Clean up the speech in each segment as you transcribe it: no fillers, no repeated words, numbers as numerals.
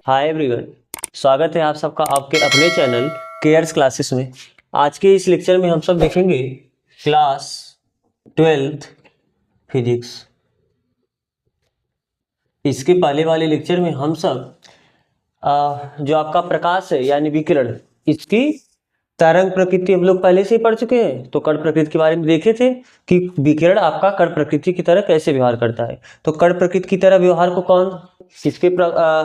Hi everyone, स्वागत है आप सबका आपके अपने चैनल केयर्स क्लासेस में। आज के इस लेक्चर में हम सब देखेंगे क्लास 12th फिजिक्स। इसके पहले वाले लेक्चर में हम सब जो आपका प्रकाश है यानी विकिरण, इसकी तरंग प्रकृति हम लोग पहले से ही पढ़ चुके हैं। तो कण प्रकृति के बारे में देखे थे कि विकिरण आपका कण प्रकृति की तरह कैसे व्यवहार करता है। तो कण प्रकृति की तरह व्यवहार को कौन किसके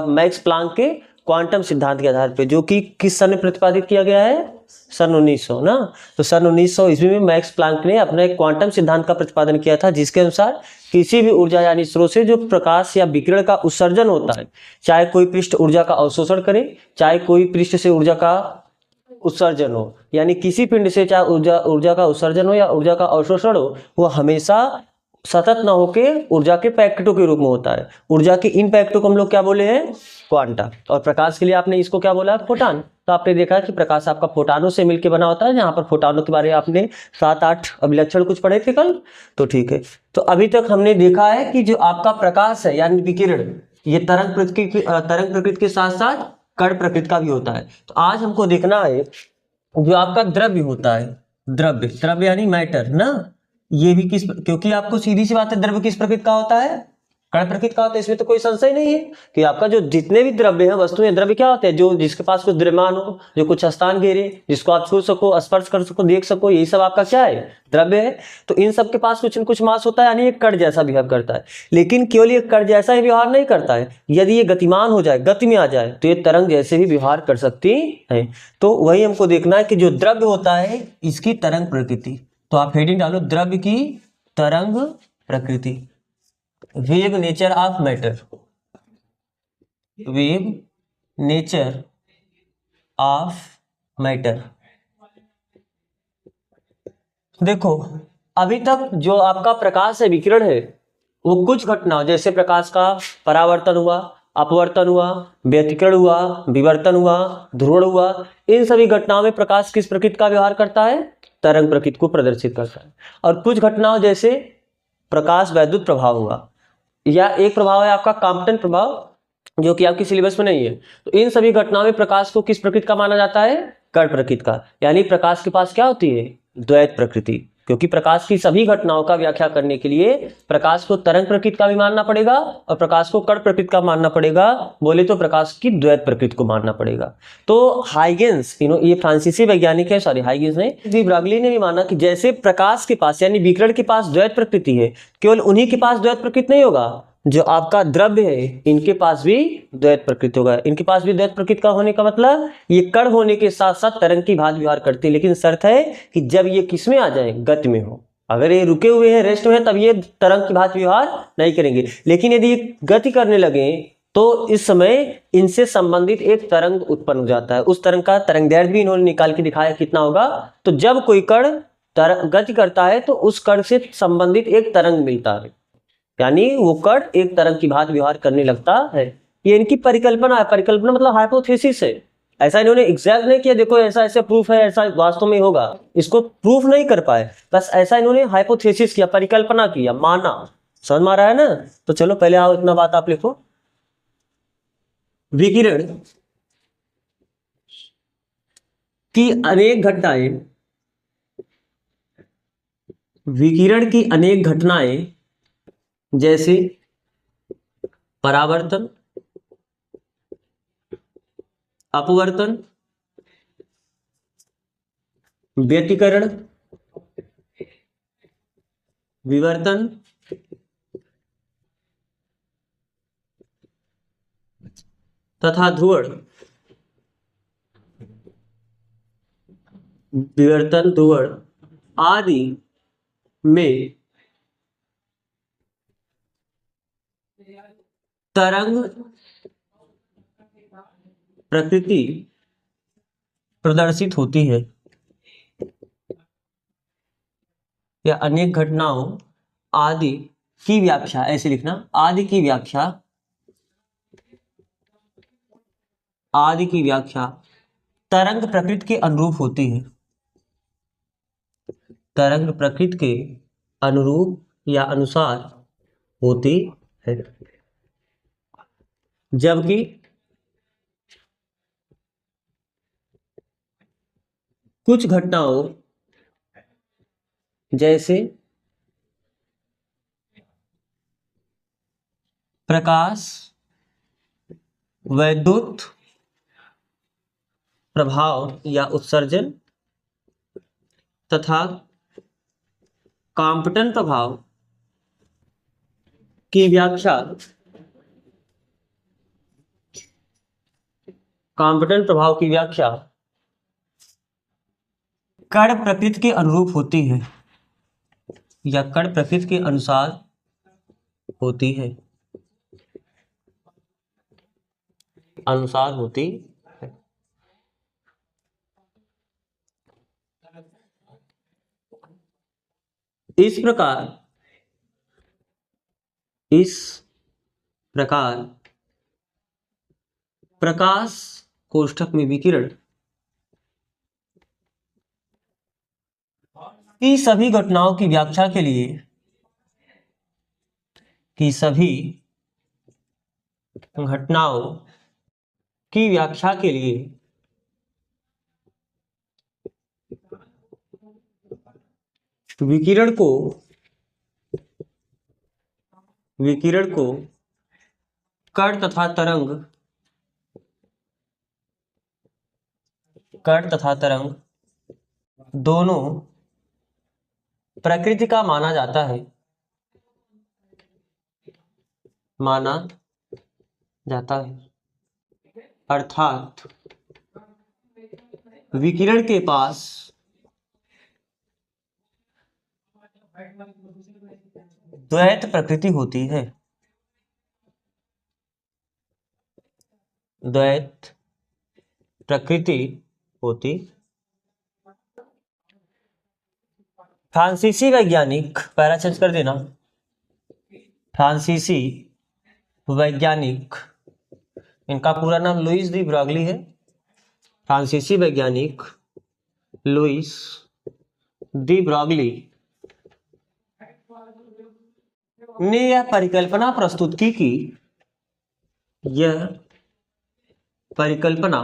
मैक्स प्लांक के क्वांटम सिद्धांत के आधार पे, जो कि किस सन में प्रतिपादित किया गया है, सन 1900 ना। तो सन 1900 ईस्वी में मैक्स प्लांक ने अपने क्वांटम सिद्धांत का प्रतिपादन किया था, जिसके अनुसार किसी भी ऊर्जा यानी स्रोत से जो प्रकाश या विकिरण का उत्सर्जन होता है, चाहे कोई पृष्ठ ऊर्जा का अवशोषण करे चाहे कोई पृष्ठ से ऊर्जा का उत्सर्जन हो, यानी किसी पिंड से चाहे ऊर्जा का उत्सर्जन हो या ऊर्जा का अवशोषण हो, वो हमेशा सतत न होके ऊर्जा के पैकेटों के रूप में होता है। ऊर्जा के इन पैकेटों को हम लोग क्या बोले हैं, क्वांटा। और प्रकाश के लिए आपने इसको क्या बोला, फोटान। तो आपने देखा कि प्रकाश आपका फोटानों से मिलकर बना होता है। जहां पर फोटानों के बारे में आपने 7-8 अभिलक्षण कुछ पढ़े थे कल, तो ठीक है। तो अभी तक हमने देखा है कि जो आपका प्रकाश है यानी विकिरण, ये तरंग प्रकृति के साथ साथ कण प्रकृति का भी होता है। तो आज हमको देखना है जो आपका द्रव्य होता है, द्रव्य यानी मैटर ना, ये भी क्योंकि आपको सीधी सी बात है, द्रव्य किस प्रकृति का होता है, कण प्रकृति का होता है। इसमें तो कोई संशय नहीं है कि आपका जो जितने भी द्रव्य हैं, वस्तुएं, द्रव्य क्या होते हैं, जो जिसके पास कुछ द्रव्यमान हो, जो कुछ स्थान घेरे, जिसको आप छू सको, स्पर्श कर सको, देख सको, यही सब आपका क्या है, द्रव्य है। तो इन सब के पास कुछ न कुछ मास होता है, यानी एक कण जैसा बिहेव करता है। लेकिन केवल ये कण जैसा ही व्यवहार नहीं करता है, यदि ये गतिमान हो जाए, गति में आ जाए, तो ये तरंग जैसे भी व्यवहार कर सकती है। तो वही हमको देखना है कि जो द्रव्य होता है इसकी तरंग प्रकृति। तो आप हेडिंग डालो, द्रव्य की तरंग प्रकृति, wave nature of matter, wave nature of matter. देखो, अभी तक जो आपका प्रकाश है, विकिरण है, वो कुछ घटनाओं जैसे प्रकाश का परावर्तन हुआ, अपवर्तन हुआ, व्यतिकरण हुआ, विवर्तन हुआ, ध्रुवण हुआ, इन सभी घटनाओं में प्रकाश किस प्रकृति का व्यवहार करता है, तरंग प्रकृति को प्रदर्शित करता है। और कुछ घटनाओं जैसे प्रकाश वैद्युत प्रभाव हुआ, या एक प्रभाव है आपका कॉम्पटन प्रभाव, जो कि आपकी सिलेबस में नहीं है। तो इन सभी घटनाओं में प्रकाश को किस प्रकृति का माना जाता है, कण प्रकृति का। यानी प्रकाश के पास क्या होती है, द्वैत प्रकृति, क्योंकि प्रकाश की सभी घटनाओं का व्याख्या करने के लिए प्रकाश को तरंग प्रकृति का भी मानना पड़ेगा और प्रकाश को कण प्रकृति का मानना पड़ेगा। बोले तो प्रकाश की द्वैत प्रकृति को मानना पड़ेगा। तो हाइगेंस, ये फ्रांसीसी वैज्ञानिक है, सॉरी हाइगेंस ने, डी ब्रागली ने भी माना कि जैसे प्रकाश के पास यानी विकिरण के पास द्वैत प्रकृति है, केवल उन्हीं के पास द्वैत प्रकृति नहीं होगा, जो आपका द्रव्य है इनके पास भी द्वैत प्रकृति होगा। इनके पास भी द्वैत प्रकृति का होने का मतलब ये कण होने के साथ साथ तरंग की भांति व्यवहार करते हैं। लेकिन शर्त है कि जब ये किस में आ जाए, गति में हो। अगर ये रुके हुए हैं, रेस्ट में है, तब ये तरंग की भांति व्यवहार नहीं करेंगे। लेकिन यदि ये गति करने लगे तो इस समय इनसे संबंधित एक तरंग उत्पन्न हो जाता है। उस तरंग का तरंगदैर्घ्य भी इन्होंने निकाल के दिखाया कितना होगा। तो जब कोई कण गति करता है तो उस कण से संबंधित एक तरंग मिलता है, यानी वो कण एक तरंग की भांति व्यवहार करने लगता है। ये इनकी परिकल्पना है। परिकल्पना मतलब हाइपोथेसिस है। ऐसा इन्होंने एग्जैक्ट नहीं किया, देखो ऐसा ऐसे प्रूफ है, ऐसा वास्तव में होगा, इसको प्रूफ नहीं कर पाए, बस ऐसा इन्होंने हाइपोथेसिस किया, परिकल्पना किया, माना। समझ में आ रहा है ना। तो चलो पहले आओ, इतना बात आप लिखो। विकिरण की अनेक घटनाएं, विकिरण की अनेक घटनाएं जैसे परावर्तन, अपवर्तन, व्यतिकरण, विवर्तन तथा ध्रुवण, विवर्तन, ध्रुवण आदि में तरंग प्रकृति प्रदर्शित होती है। या अनेक घटनाओं आदि की व्याख्या, ऐसे लिखना, आदि की व्याख्या, आदि की व्याख्या तरंग प्रकृति के अनुरूप होती है। तरंग प्रकृति के अनुरूप या अनुसार होती है। जबकि कुछ घटनाओं जैसे प्रकाश, वैद्युत प्रभाव या उत्सर्जन तथा कांपटन प्रभाव की व्याख्या कण प्रकृति के अनुरूप होती है या कण प्रकृति के अनुसार होती है। इस प्रकार प्रकाश कोष्ठक में विकिरण की सभी घटनाओं की व्याख्या के लिए विकिरण को कण तथा तरंग दोनों प्रकृति का माना जाता है। अर्थात विकिरण के पास द्वैत प्रकृति होती है। फ्रांसीसी वैज्ञानिक, पैरा चेंज कर देना, फ्रांसीसी वैज्ञानिक, इनका पूरा नाम लुईस डी ब्रॉगली है। फ्रांसीसी वैज्ञानिक लुईस डी ब्रॉगली ने यह परिकल्पना प्रस्तुत की कि यह परिकल्पना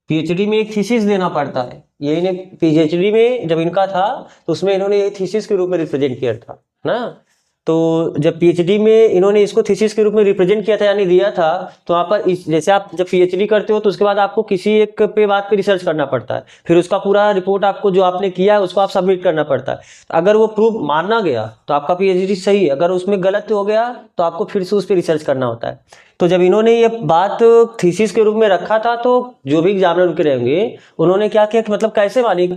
पीएचडी में एक थीसिस देना पड़ता है। ये इन्हें पीएचडी में जब इनका था तो उसमें इन्होंने ये थीसिस के रूप में रिप्रेजेंट किया था ना। तो जब पीएचडी में इन्होंने इसको थीसिस के रूप में रिप्रेजेंट किया था यानी दिया था, तो वहाँ पर जैसे आप जब पीएचडी करते हो तो उसके बाद आपको किसी एक बात पे रिसर्च करना पड़ता है, फिर उसका पूरा रिपोर्ट आपको जो आपने किया है उसको आप सबमिट करना पड़ता है। अगर वो प्रूफ माना गया तो आपका पीएचडी सही है, अगर उसमें गलत हो गया तो आपको फिर से उस पर रिसर्च करना होता है। तो जब इन्होंने ये बात थीसिस के रूप में रखा था तो जो भी एग्जामिनर उनके रहेंगे उन्होंने क्या किया कि मतलब कैसे मानी,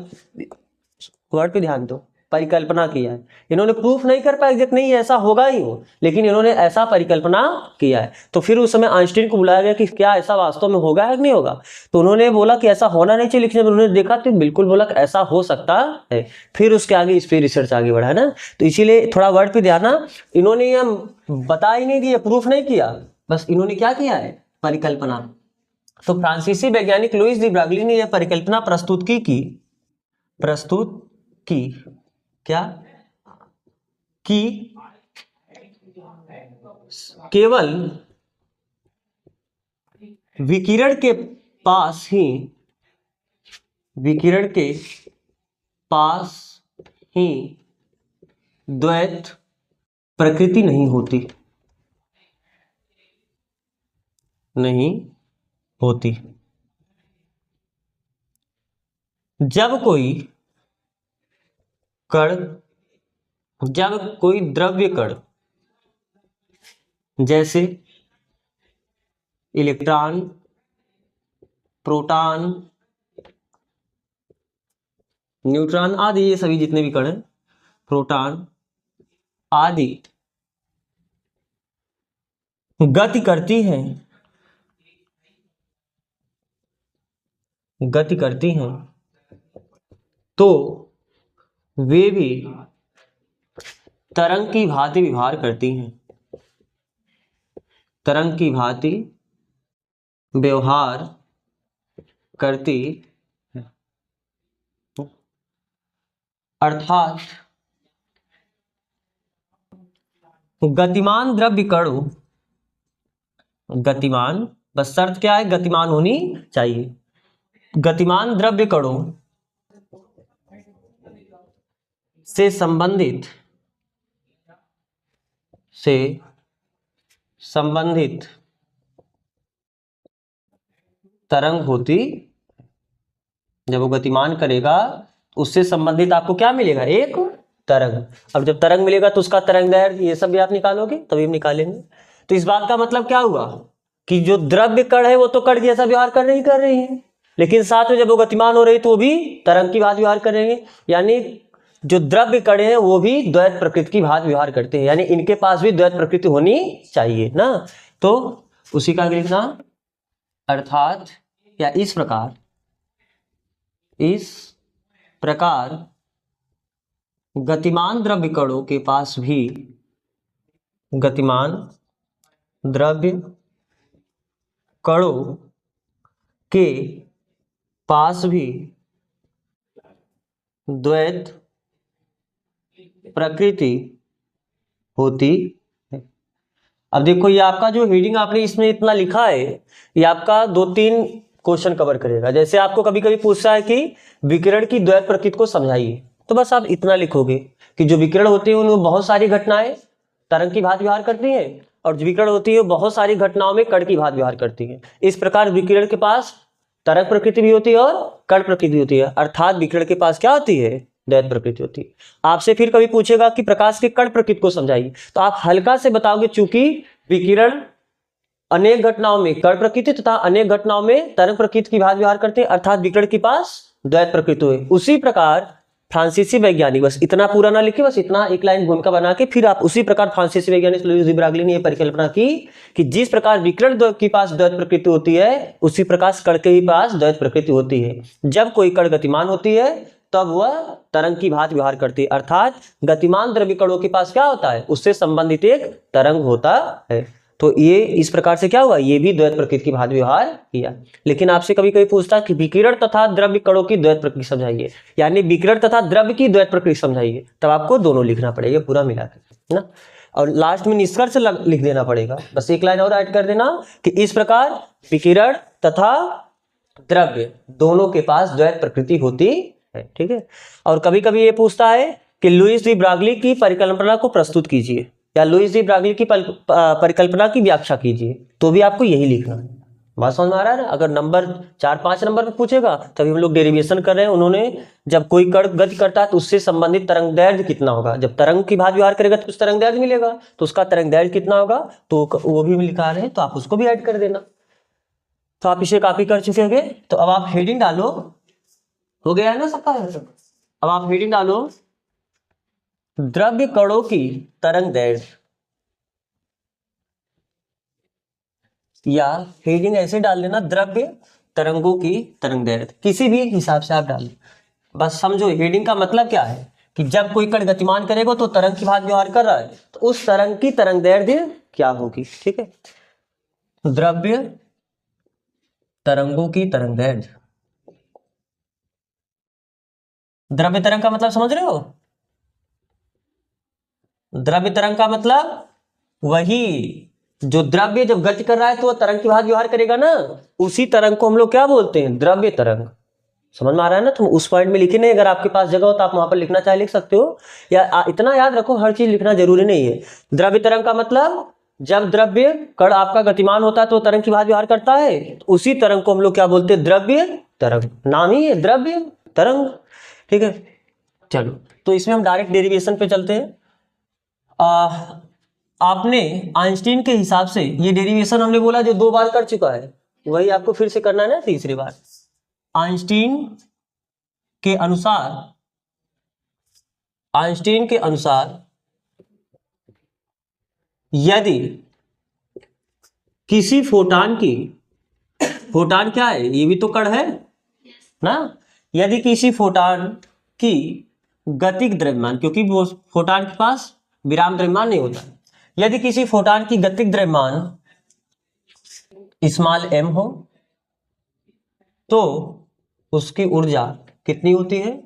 वर्ड पे ध्यान दो, परिकल्पना किया है। इन्होंने प्रूफ नहीं कर पाया एग्जैक्ट नहीं ऐसा होगा ही हो, लेकिन इन्होंने ऐसा परिकल्पना किया है। तो फिर उस समय आइंस्टीन को बुलाया गया कि क्या ऐसा वास्तव में होगा या नहीं होगा। तो उन्होंने बोला कि ऐसा होना नहीं चाहिए, लेकिन जब उन्होंने देखा तो बिल्कुल बोला कि ऐसा हो सकता है। फिर उसके आगे इस पर रिसर्च आगे बढ़ा है ना। तो इसीलिए थोड़ा वर्ड पे ध्यान ना, इन्होंने ये बता ही नहीं दिया, प्रूफ नहीं किया, बस इन्होंने क्या किया है, परिकल्पना। तो फ्रांसीसी वैज्ञानिक लुईस डी ब्रॉगली ने यह परिकल्पना प्रस्तुत की क्या कि केवल विकिरण के पास ही द्वैत प्रकृति नहीं होती। जब कोई द्रव्य कण जैसे इलेक्ट्रॉन, प्रोटॉन, न्यूट्रॉन आदि, ये सभी जितने भी कण हैं, प्रोटॉन आदि गति करती हैं तो वे भी तरंग की भांति व्यवहार करती हैं। अर्थात गतिमान द्रव्य कणों, बस शर्त क्या है, गतिमान होनी चाहिए। गतिमान द्रव्य कणों से संबंधित तरंग होती, जब वो गतिमान करेगा उससे संबंधित आपको क्या मिलेगा, एक तरंग। अब जब तरंग मिलेगा तो उसका तरंग दैर्घ्य, ये सब भी आप निकालोगे तभी हम निकालेंगे। तो इस बात का मतलब क्या हुआ कि जो द्रव्य कण है वो तो कण जैसा व्यवहार कर रही है, लेकिन साथ में जब वो गतिमान हो रही है तो वो भी तरंग की भांति व्यवहार करेंगे। यानी जो द्रव्य कण है वो भी द्वैत प्रकृति की भांति व्यवहार करते हैं, यानी इनके पास भी द्वैत प्रकृति होनी चाहिए ना। तो उसी का लिखना, अर्थात या इस प्रकार गतिमान द्रव्य कणों के पास भी द्वैत प्रकृति होती है। अब देखो ये आपका जो हेडिंग आपने इसमें इतना लिखा है, ये आपका 2-3 क्वेश्चन कवर करेगा। जैसे आपको कभी कभी पूछता है कि विकिरण की द्वैत प्रकृति को समझाइए, तो बस आप इतना लिखोगे कि जो विकिरण होते हैं उनमें बहुत सारी घटनाएं तरंग की भांति व्यवहार करती हैं, और जो विकिरण होती है बहुत सारी घटनाओं में कण की भांति व्यवहार करती है। इस प्रकार विकिरण के पास तरंग प्रकृति भी होती है और कण प्रकृति भी होती है, अर्थात विकिरण के पास क्या होती है, द्वैत प्रकृति होती है। आपसे फिर कभी पूछेगा कि प्रकाश के कण प्रकृति को समझाइए, तो आप हल्का से बताओगे चूंकि विकिरण अनेक घटनाओं में कण प्रकृति तथा अनेक घटनाओं में तरंग प्रकृति की भांति व्यवहार करते हैं, अर्थात विकिरण के पास द्वैत प्रकृति है। उसी प्रकार फ्रांसीसी वैज्ञानिक, बस इतना पूरा ना लिखे, बस इतना एक लाइन भूमिका बना के फिर आप उसी प्रकार फ्रांसीसी वैज्ञानिक लुईस डी ब्रागली ने यह परिकल्पना की कि जिस प्रकार विकिरण के पास द्वैत प्रकृति होती है उसी प्रकार कण के ही पास द्वैत प्रकृति होती है। जब कोई कण गतिमान होती है तब वह तरंग की भांति व्यवहार करती है, अर्थात गतिमान द्रव्य कणों के पास क्या होता है, उससे संबंधित एक तरंग होता है। तो ये इस प्रकार से क्या हुआ, ये भी द्वैत प्रकृति की भांति व्यवहार किया। लेकिन आपसे कभी कभी पूछता है कि विकिरण तथा द्रव्य कणों की द्वैत प्रकृति समझाइए, यानी विकिरण तथा द्रव्य की द्वैत प्रकृति समझाइए, तब आपको दोनों लिखना पड़ेगा पूरा मिला के ना। और लास्ट में निष्कर्ष लिख देना पड़ेगा, बस एक लाइन और ऐड कर देना कि इस प्रकार विकिरण तथा द्रव्य दोनों के पास द्वैत प्रकृति होती है। ठीक है। और कभी कभी ये पूछता है कि लुईस डी ब्रागली की परिकल्पना को प्रस्तुत कीजिए या लुईस डी ब्रागली की परिकल्पना की व्याख्या कीजिए, तो भी आपको यही लिखना है। बात समझ में आ रहा है ना। अगर नंबर 4-5 नंबर पे पूछेगा तभी हम लोग डेरिवेशन कर रहे हैं। उन्होंने जब कोई कण गति करता है तो उससे संबंधित तरंग दैर्घ्य कितना होगा, जब तरंग की भांति व्यवहार करेगा तो कुछ तरंग दैर्घ्य मिलेगा, तो उसका तरंग दैर्घ्य कितना होगा, तो वो भी लिखा रहे हैं, तो आप उसको भी ऐड कर देना। तो आप इसे कॉपी कर चुके होंगे। तो अब आप हेडिंग डालो, हो गया है ना सबका। अब आप हेडिंग डालो द्रव्य कणों की तरंग दैर्घ्य, या हेडिंग ऐसे डाल देना द्रव्य तरंगों की तरंग दैर्घ्य, किसी भी हिसाब से आप डाल। बस समझो हेडिंग का मतलब क्या है कि जब कोई कण गतिमान करेगा तो तरंग की भांति व्यवहार कर रहा है, तो उस तरंग की तरंग दैर्घ्य क्या होगी। ठीक है, द्रव्य तरंगों की तरंग दैर्घ्य। द्रव्य तरंग का मतलब समझ रहे हो, द्रव्य तरंग का मतलब वही जो द्रव्य जब गति कर रहा है तो वह तरंग की भांति व्यवहार करेगा ना, उसी तरंग को हम लोग क्या बोलते हैं, द्रव्य तरंग। समझ में आ रहा है ना। तो उस पॉइंट में लिखे नहीं, अगर आपके पास जगह हो तो आप वहां पर लिखना चाहे लिख सकते हो, या इतना याद रखो हर चीज लिखना जरूरी नहीं है। द्रव्य तरंग का मतलब जब द्रव्य कण आपका गतिमान होता है तो तरंग की भांति व्यवहार करता है, तो उसी तरंग को हम लोग क्या बोलते हैं, द्रव्य तरंग। नाम ही है द्रव्य तरंग। ठीक है, चलो तो इसमें हम डायरेक्ट डेरिवेशन पे चलते हैं। आपने आइंस्टीन के हिसाब से ये डेरिवेशन हमने बोला जो 2 बार कर चुका है, वही आपको फिर से करना है ना तीसरी बार। आइंस्टीन के अनुसार यदि किसी फोटान क्या है, ये भी तो कण है ना, यदि किसी फोटान की गतिक द्रव्यमान, क्योंकि वो फोटान के पास विराम द्रव्यमान नहीं होता, यदि किसी फोटान की गतिक द्रव्यमान स्मॉल m हो तो उसकी ऊर्जा कितनी होती है,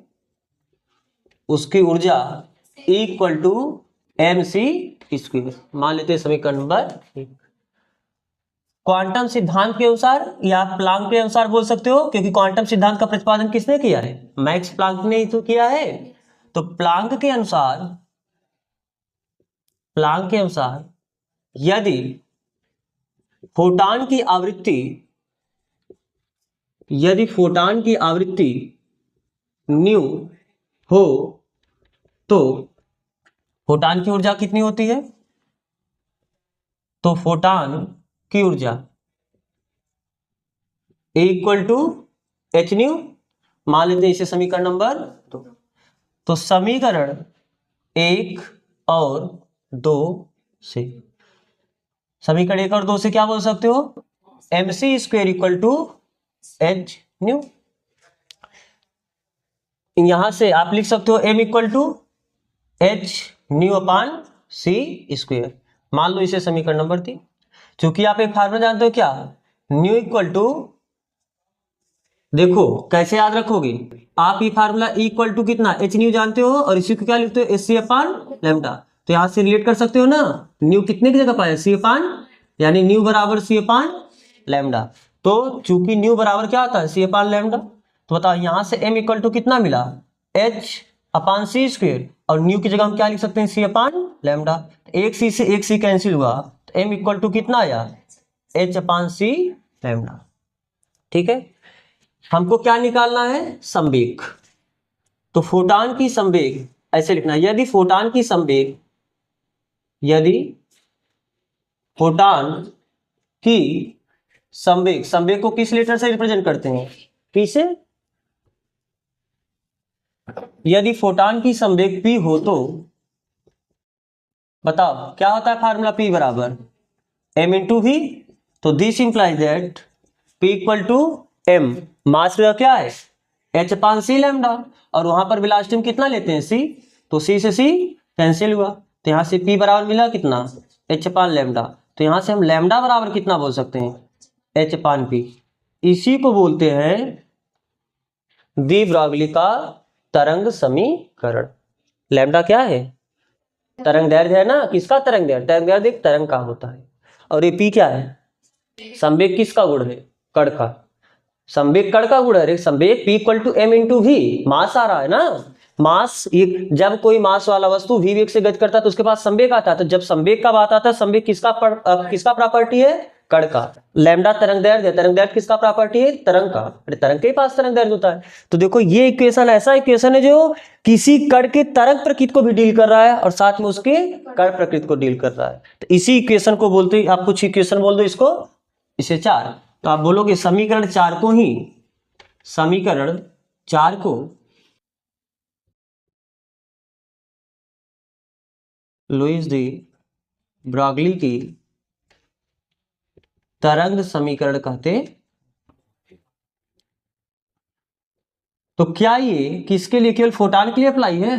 उसकी ऊर्जा इक्वल टू mc²। मान लेते हैं समीकरण नंबर 1। क्वांटम सिद्धांत के अनुसार या प्लांक के अनुसार बोल सकते हो, क्योंकि क्वांटम सिद्धांत का प्रतिपादन किसने किया है, मैक्स प्लांक ने ही तो किया है। तो प्लांक के अनुसार यदि फोटान की आवृत्ति न्यू हो तो फोटान की ऊर्जा कितनी होती है? तो फोटान की ऊर्जा ए इक्वल टू एच न्यू, मान लेते हैं इसे समीकरण नंबर 2। तो समीकरण 1 और 2 से, समीकरण 1 और 2 से क्या बोल सकते हो? mc square equal to H nu. यहां से आप लिख सकते हो m equal to H nu upon C square, मान लो इसे समीकरण नंबर 3। क्योंकि आप एक फार्मूला जानते हो क्या, न्यू इक्वल टू, देखो कैसे याद रखोगे आप, ये फार्मूला इक्वल टू कितना एच न्यू जानते हो और इसी को क्या लिखते हो एच सी अपान लैम्डा। तो यहां से रिलेट कर सकते हो ना, न्यू कितने की जगह पाए सी अपान, यानी न्यू बराबर सी अपान लैम्डा। तो चूंकि न्यू बराबर क्या होता है सी अपान लैम्डा, तो बताओ यहां से m इक्वल टू कितना मिला h अपान सी स्क्वेयर, और न्यू की जगह हम क्या लिख सकते हैं सी अपान लैम्डा। एक सी से एक सी कैंसिल हुआ तो m इक्वल टू कितना आया h अपान सी लैम्डा। ठीक है, हमको क्या निकालना है संवेग। तो फोटान की संवेग ऐसे लिखना है, यदि फोटान की संवेग को किस लेटर से रिप्रेजेंट करते हैं? P से। यदि फोटान की संवेग P हो तो बताओ क्या होता है फार्मूला P बराबर m इंटू v। तो this implies that P equal to m, mass का क्या है h अपान सी लैम्डा, और वहां पर वेलोसिटी कितना लेते हैं c, तो c से c कैंसिल हुआ, तो यहां से P बराबर मिला कितना h अपान लैम्डा। तो यहां से हम लैम्डा बराबर कितना बोल सकते हैं h अपान p। इसी को बोलते हैं डी ब्रॉगली का तरंग समीकरण। लैम्डा क्या है? तरंग दैर्घ्य है ना, किसका तरंग दैर्घ्य? तरंग दैर्घ्य एक तरंग का होता है। और ये p क्या है? संवेग किसका गुण है? कण का। संवेग कण का गुण है, संवेग p equal to m into V, mass आ रहा है ना, मास। जब कोई मास वाला वस्तु v वेग से गति करता है तो उसके पास संवेग आता है। तो जब संवेग का बात आता है, संवेग किसका प्रॉपर्टी है? कण का। लैम्डा तरंग दैर्घ्य किसका प्रॉपर्टी है? तरंग का। अरे तरंग के पास तरंग दैर्घ्य होता है। तो देखो ये इक्वेशन ऐसा इक्वेशन है जो किसी कण के तरंग प्रकृति को भी डील कर रहा है और साथ में उसके कण प्रकृति को डील कर रहा है। तो इसी इक्वेशन को बोलते हैं, आप कुछ इक्वेशन बोल दो इसको, इसे 4, तो आप बोलोगे समीकरण 4 को लुईस डी ब्रॉगली की तरंग समीकरण कहते। तो क्या ये किसके लिए, केवल फोटान के लिए अप्लाई है?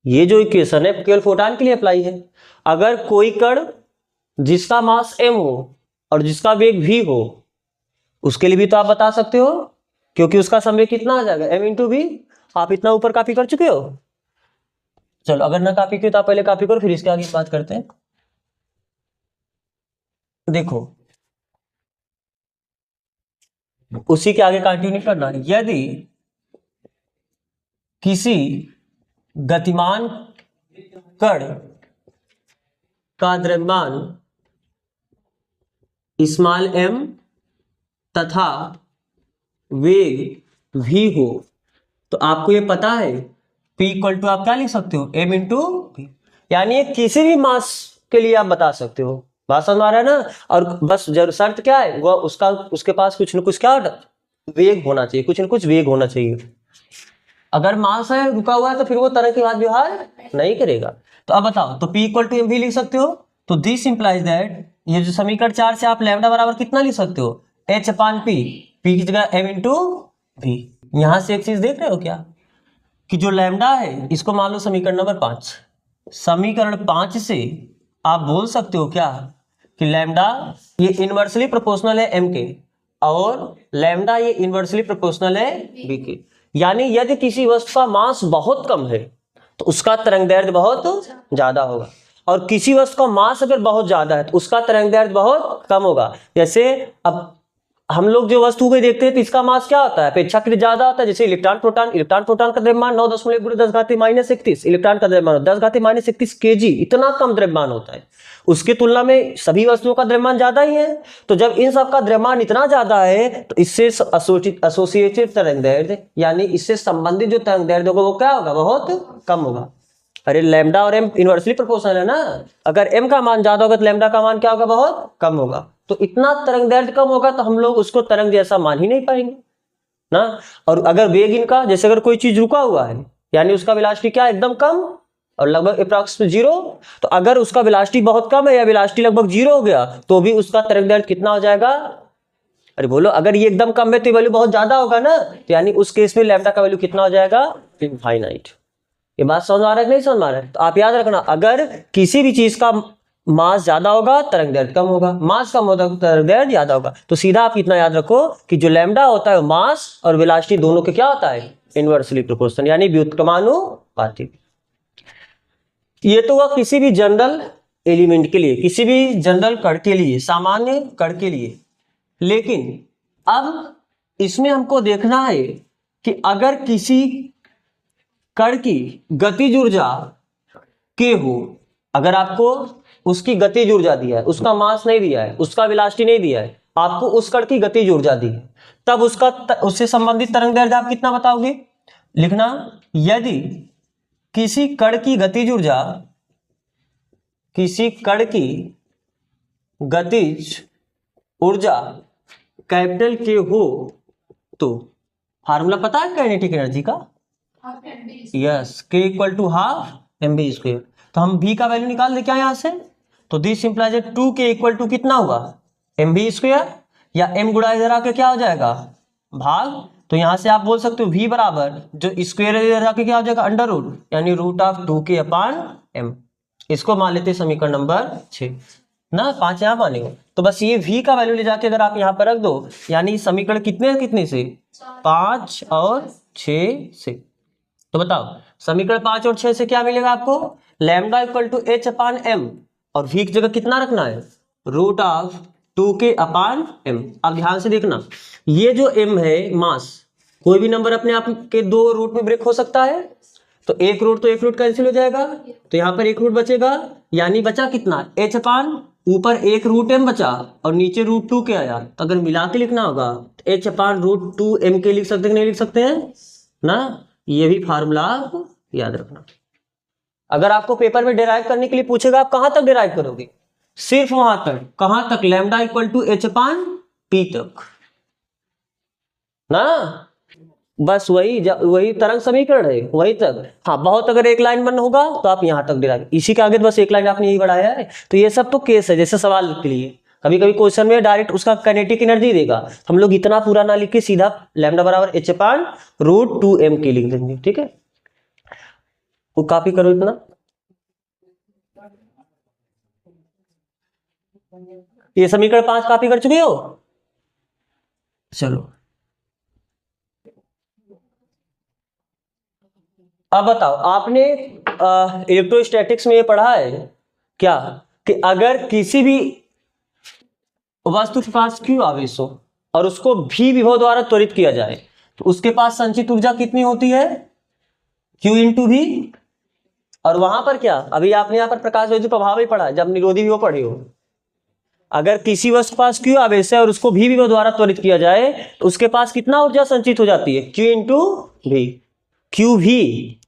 ये जो इक्वेशन है केवल फोटान के लिए अप्लाई है। अगर कोई कण जिसका मास m हो और जिसका वेग v हो, उसके लिए भी तो आप बता सकते हो, क्योंकि उसका संवेग कितना आ जाएगा m इंटू वी। आप इतना ऊपर कॉपी कर चुके हो? चलो अगर ना कॉपी किया तो आप पहले कॉपी करो, फिर इसके आगे बात करते हैं। देखो उसी के आगे कंटिन्यू करना। यदि किसी गतिमान कण का द्रव्यमान स्मॉल m तथा वेग v हो, तो आपको ये पता है P इक्वल टू आप क्या लिख सकते हो m इंटू v, यानी किसी भी मास के लिए आप बता सकते हो। बात समझ आ रहा है ना? और बस शर्त क्या है, वो उसके पास कुछ न कुछ क्या वेग होना चाहिए, कुछ न कुछ वेग होना चाहिए। अगर मास है रुका हुआ है तो फिर वो तरंग के बाद व्यवहार नहीं करेगा। तो अब बताओ, तो P equal to m v लिख सकते हो। तो दिस इंप्लाइज दैट, ये जो समीकरण 4 से आप लैम्डा बराबर कितना लिख सकते हो h अपान p, p की जगह m इंटू v। यहां से एक चीज देख रहे हो क्या, कि जो लैम्डा है इसको मान लो समीकरण नंबर 5। समीकरण 5 से आप बोल सकते हो क्या कि लैम्डा ये इनवर्सली प्रोपोर्शनल है m के, और लैम्डा ये इनवर्सली प्रोपोर्शनल है v के। यानी यदि किसी वस्तु का मास बहुत कम है तो उसका तरंगदैर्घ्य बहुत ज्यादा होगा, और किसी वस्तु का मास अगर बहुत ज्यादा है तो उसका तरंगदैर्घ्य बहुत कम होगा। जैसे अब हम लोग जो वस्तु को देखते हैं तो इसका मास क्या होता है, अपेक्षाकृत ज्यादा होता है। जैसे इलेक्ट्रॉन प्रोटॉन का द्रव्यमान 9.10⁻31, इलेक्ट्रॉन का द्रव्यमान 10⁻31 kg, इतना कम द्रव्यमान होता है। उसके तुलना में सभी वस्तुओं का द्रव्यमान ज्यादा ही है। तो जब इन सब का द्रव्यमान इतना ज्यादा है तो इससे एसोसिएटेड तरंगदैर्ध्य यानी इससे संबंधित जो तरंगदैर्ध्य होगा वो क्या होगा, बहुत कम होगा। अरे लैम्डा और एम इनवर्सली प्रोपोर्शनल है ना, अगर एम का मान ज्यादा होगा तो लैम्डा का मान क्या होगा, बहुत कम होगा। तो इतना तरंगदैर्ध्य कम होगा तो हम लोग उसको तरंग जैसा मान ही नहीं पाएंगे ना। और अगर वेग इनका, जैसे अगर कोई चीज रुका हुआ है यानी उसका वेलोसिटी क्या एकदम कम और लगभग अप्रॉक्सिमेट 0, तो अगर उसका वेलोसिटी बहुत कम है या वेलोसिटी लगभग 0 हो गया तो भी उसका तरंगदैर्ध्य कितना हो जाएगा। अरे बोलो, अगर ये एकदम कम है तो वैल्यू बहुत ज्यादा होगा ना, तो यानी उस केस में लैम्डा का वैल्यू कितना हो जाएगा, इनफाइनाइट। ये बात समझ आ रहा है कि नहीं समझ आ रहा है? तो आप याद रखना, अगर किसी भी चीज का मास ज्यादा होगा तरंगदैर्ध्य कम होगा, मास कम होगा तो तरंगदैर्ध्य ज्यादा होगा। तो सीधा आप इतना याद रखो कि जो लैम्डा होता है मास और वेलोसिटी दोनों के क्या होता है, इनवर्सली प्रोपोर्शनल यानी व्युत्क्रमानुपाती। ये तो हुआ किसी भी जनरल एलिमेंट के लिए, किसी भी जनरल कण के लिए, सामान्य कण के लिए। लेकिन अब इसमें हमको देखना है कि अगर किसी कण की गतिज ऊर्जा के हो, अगर आपको उसकी गतिज ऊर्जा दिया है, उसका मास नहीं दिया है, उसका वेलोसिटी नहीं दिया है, आपको उस कण की गतिज ऊर्जा दी है, तब उससे संबंधित तरंगदैर्ध्य आप कितना बताओगे। लिखना, यदि किसी कण की गतिज ऊर्जा, किसी कण की गतिज ऊर्जा कैपिटल के हो तो फार्मूला पता है काइनेटिक एनर्जी का, yes, K equal to half mv square. तो हम v का वैल्यू निकाल दे क्या यहां से, तो this implies 2k equal to कितना होगा, mv स्क्वायर, या m गुणा इधर आके क्या हो जाएगा, भाग। तो यहां से आप बोल सकते हो v बराबर जो स्क्वायर इधर आके क्या हो जाएगा, अंडर रूट, यानी root of 2k upon m। इसको मान लेते समीकरण नंबर 6 ना, 5 यहां मानेंगे। तो बस ये v का वैल्यू ले जाके अगर आप यहां पर रख दो, यानी समीकरण कितने से, 5 और 6 से। तो बताओ समीकरण 5 और 6 से क्या मिलेगा आपको, lambda equal to h upon m, और v की जगह कितना रखना है, root of 2k upon m। अब ध्यान से देखना, ये जो m है मास, कोई भी नंबर अपने आप के दो रूट में ब्रेक हो सकता है, तो एक रूट कैंसिल हो जाएगा, तो यहाँ पर एक रूट बचेगा, यानी बचा कितना, h अपान ऊपर एक रूट m बचा और नीचे रूट 2 के आया। तो अगर मिला के लिखना होगा तो h अपान रूट 2 m के लिख सकते हैं, नहीं लिख सकते हैं ना। ये भी फार्मूला आप याद रखना। अगर आपको पेपर में डिराइव करने के लिए पूछेगा, आप कहां तक डिराइव करोगे, सिर्फ वहां तक, कहां तक, lambda equal to h upon p तक ना, बस वही तरंग समीकरण है, वही तक। हाँ, बहुत अगर एक लाइन बन होगा तो आप यहां तक डिराइव, इसी के आगे बस एक लाइन आपने यही बढ़ाया है। तो ये सब तो केस है, जैसे सवाल के लिए कभी कभी क्वेश्चन में डायरेक्ट उसका काइनेटिक एनर्जी देगा, हम लोग इतना पूरा ना लिख के सीधा लैम्डा बराबर h अपान रूट 2m के लिख देंगे, ठीक है। वो कॉपी करो इतना, ये समीकरण 5 कॉपी कर चुके हो। चलो अब बताओ, आपने इलेक्ट्रोस्टैटिक्स में ये पढ़ा है क्या कि अगर किसी भी वस्तु के पास Q आवेश हो और उसको भी विभव द्वारा त्वरित किया जाए तो उसके पास संचित ऊर्जा कितनी होती है, Q इंटू भी। और वहां पर क्या, अभी आपने यहाँ पर प्रकाश विद्युत प्रभाव ही पढ़ा जब निरोधी विभव पढ़े हो। अगर किसी वस्तु के पास Q आवेश है और उसको भी विभव द्वारा त्वरित किया जाए तो उसके पास कितना ऊर्जा संचित हो जाती है, Q इंटू भी, Q भी।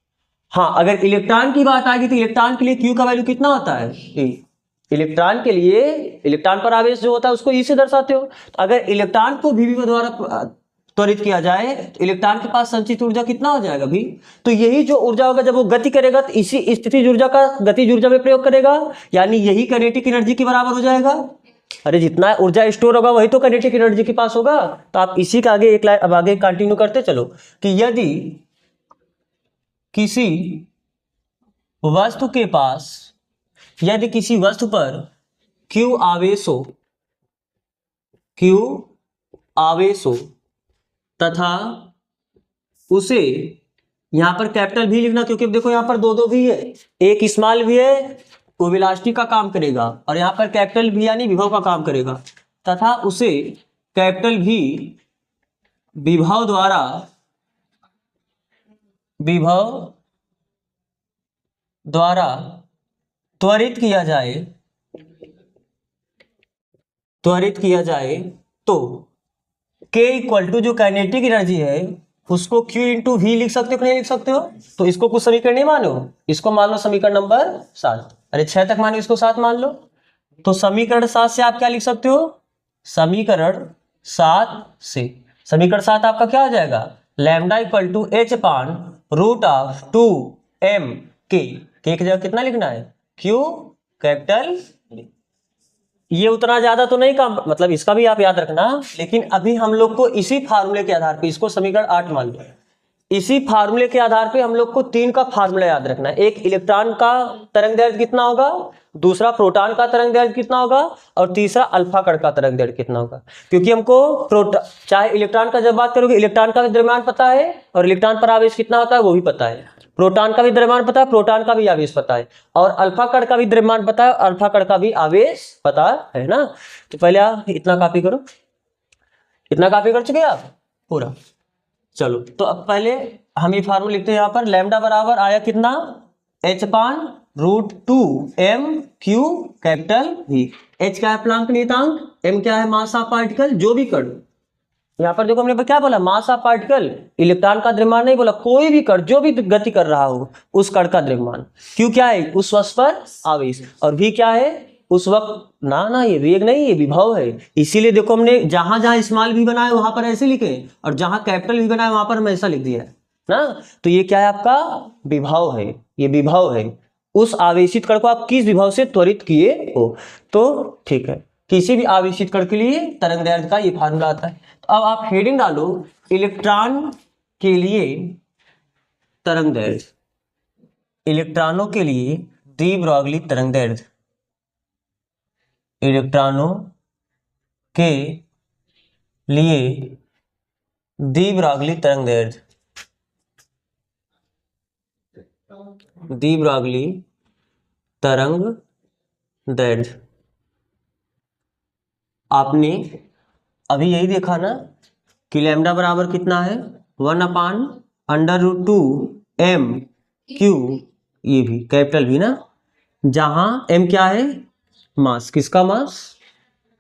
हाँ, अगर इलेक्ट्रॉन की बात आएगी तो इलेक्ट्रॉन के लिए Q का वैल्यू कितना होता है, E। इलेक्ट्रॉन के लिए, इलेक्ट्रॉन पर आवेश जो होता है उसको E से दर्शाते हो। तो अगर इलेक्ट्रॉन को भी विभव द्वारा त्वरित किया जाए तो इलेक्ट्रॉन के पास संचित ऊर्जा कितना हो जाएगा भी। तो यही जो ऊर्जा होगा जब वो गति करेगा तो इसी स्थितिज ऊर्जा का गतिज ऊर्जा में प्रयोग करेगा, यानी यही काइनेटिक एनर्जी के बराबर हो जाएगा। अरे जितना ऊर्जा स्टोर होगा वही तो काइनेटिक एनर्जी के पास होगा। तो आप इसी के आगे एक लाइन अब आगे कंटिन्यू करते चलो कि यदि किसी वस्तु के पास, यदि किसी वस्तु पर Q आवेश हो, Q आवेश हो तथा उसे, यहां पर कैपिटल भी लिखना क्योंकि देखो यहां पर दो भी है, एक स्मॉल भी है वो वेलोसिटी का काम करेगा और यहां पर कैपिटल भी यानी विभव का काम करेगा, तथा उसे कैपिटल भी विभव द्वारा त्वरित किया जाए तो K इक्वल टू जो काइनेटिक एनर्जी है उसको Q इंटू वी लिख सकते हो कि नहीं लिख सकते हो? तो इसको कुछ समीकरण नहीं मानो, इसको मान लो समीकरण नंबर 7। अरे 6 तक मानो, इसको 7 मान लो। तो समीकरण 7 से आप क्या लिख सकते हो? समीकरण 7 आपका क्या हो जाएगा? Lambda equal to h upon root of 2m k की जगह कितना लिखना है? Q capital. ये उतना ज्यादा तो नहीं काम, मतलब इसका भी आप याद रखना, लेकिन अभी हम लोग को इसी फार्मूले के आधार पे, इसको समीकरण 8 मान लो, इसी फार्मूले के आधार पे हम लोग को 3 का फार्मूला याद रखना है। एक इलेक्ट्रॉन का तरंग दैर्ध्य कितना होगा, दूसरा प्रोटॉन का तरंग दैर्ध्य कितना होगा, और तीसरा अल्फा कण का तरंग दैर्ध्य कितना होगा। क्योंकि हमको चाहे इलेक्ट्रॉन का जब बात करोगे, इलेक्ट्रॉन का भी द्रव्यमान पता है और इलेक्ट्रॉन पर आवेश कितना होता है वो भी पता है, प्रोटॉन का भी द्रव्यमान पता है, प्रोटॉन का भी आवेश पता है, और अल्फा कण का भी द्रव्यमान पता है, अल्फा कण का भी आवेश पता है ना। तो पहले आप इतना कॉपी करो, इतना कॉपी कर चुके आप पूरा। चलो तो अब पहले हम ये फार्मूला लिखते हैं यहाँ पर, लैम्डा बराबर आया कितना? h upon root 2m q capital v। h क्या है? प्लांक नियतांक। m क्या है? Mass of particle. जो भी कण, यहाँ पर देखो हमने क्या बोला? मास ऑफ पार्टिकल, इलेक्ट्रॉन का द्रव्यमान नहीं बोला, कोई भी कण जो भी गति कर रहा हो उस कण का द्रव्यमान। q क्या है? उस वस्तु पर आवेश। और v क्या है? उस वक्त ना ये वेग नहीं, ये विभव है। इसीलिए देखो हमने जहां जहां स्मॉल v बनाया वहां पर ऐसे लिखे, और जहां कैपिटल v बनाया वहां पर हम ऐसा लिख दिया ना। तो ये क्या है? आपका विभव है, ये विभव है। उस आवेशित कण को आप किस विभव से त्वरित किए हो, तो ठीक है, किसी भी आवेशित कण के लिए तरंग दैर्ध्य का ये फार्मूला आता है। तो अब आप हेडिंग डालो, इलेक्ट्रॉन के लिए तरंग दैर्ध्य, इलेक्ट्रॉनों के लिए डी ब्रॉगली तरंग दैर्ध्य, इलेक्ट्रॉनों के लिए डी ब्रॉगली तरंग दैर्ध्य, डी ब्रॉगली तरंग दैर्ध्य। आपने अभी यही देखा ना कि लैम्डा बराबर कितना है? 1 upon under root 2m q, ये भी कैपिटल भी ना, जहां m क्या है? मास। किसका मास?